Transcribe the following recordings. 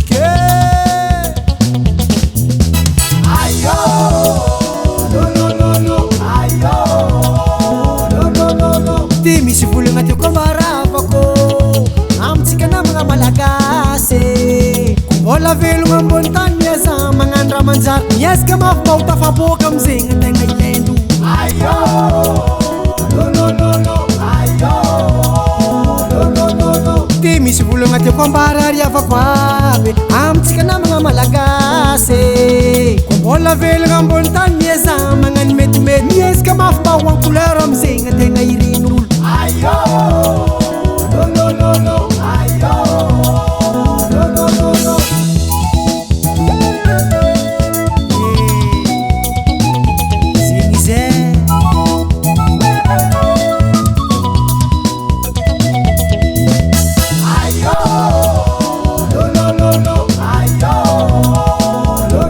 Tchi. Ayo, lo, ayo, lo. Ty misy volagna teo koa maravako amitsika namagna malagasy. Mbola velogna ambony tany miasa magnano raha manjary. Miezaka mafy mba ho tafaboaka amizegny antegna ilendo. Ayo, lo, ayo, lo. Ty misy volagna teo koa mbara ariavako aby amitsika namagna malagasy. Mbola velogna ambony tany miasa magnano metimety. Miezaka mafy mba ho en-couleur amizegny antegna iren'olo. Ayo, lo, ayo, lo. Zegny zay. Ayo, lo, ayo, lo.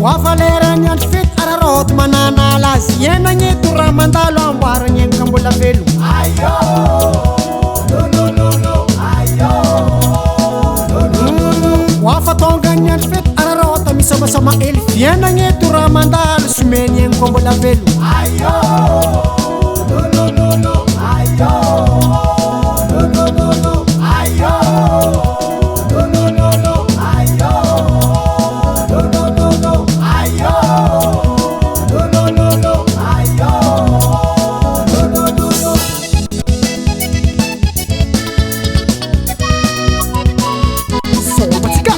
Koafa lerany andro fety araroty mananala azy. Ienagneto raha mandalo amboaragny enaka mbola velo. Ayo, lo, ayo, lo. Koafa tonga ny andro fety ararota misamasama ely. Ienagneto raha mandalo someny enako mbola velo. Ayo, lo, ayo, lo. Ayo, lo, ayo, lo. Ayo, lo, ayo, lo. Somatika.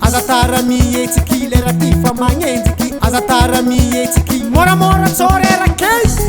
Azatara mihetsiki lera ty fa magnenjiky. Azatara mihetsiki moramora tsorera case.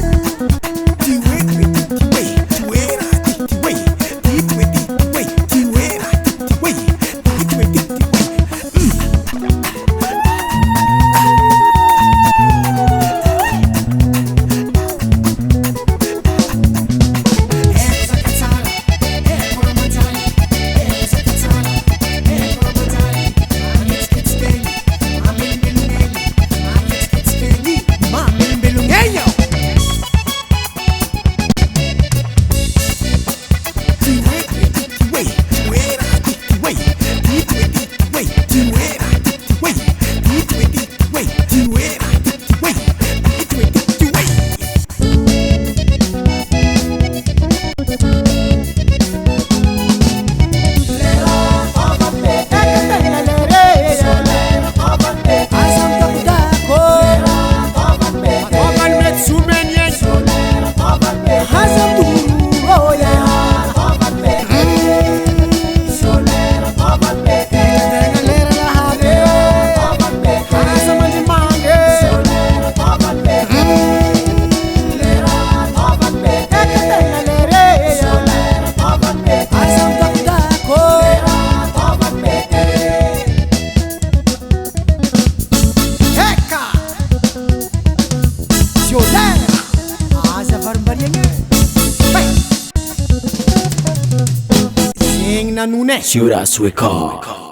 Iziö Lera. Aza varimbariagna. Zegny nanone. Siura Sueca.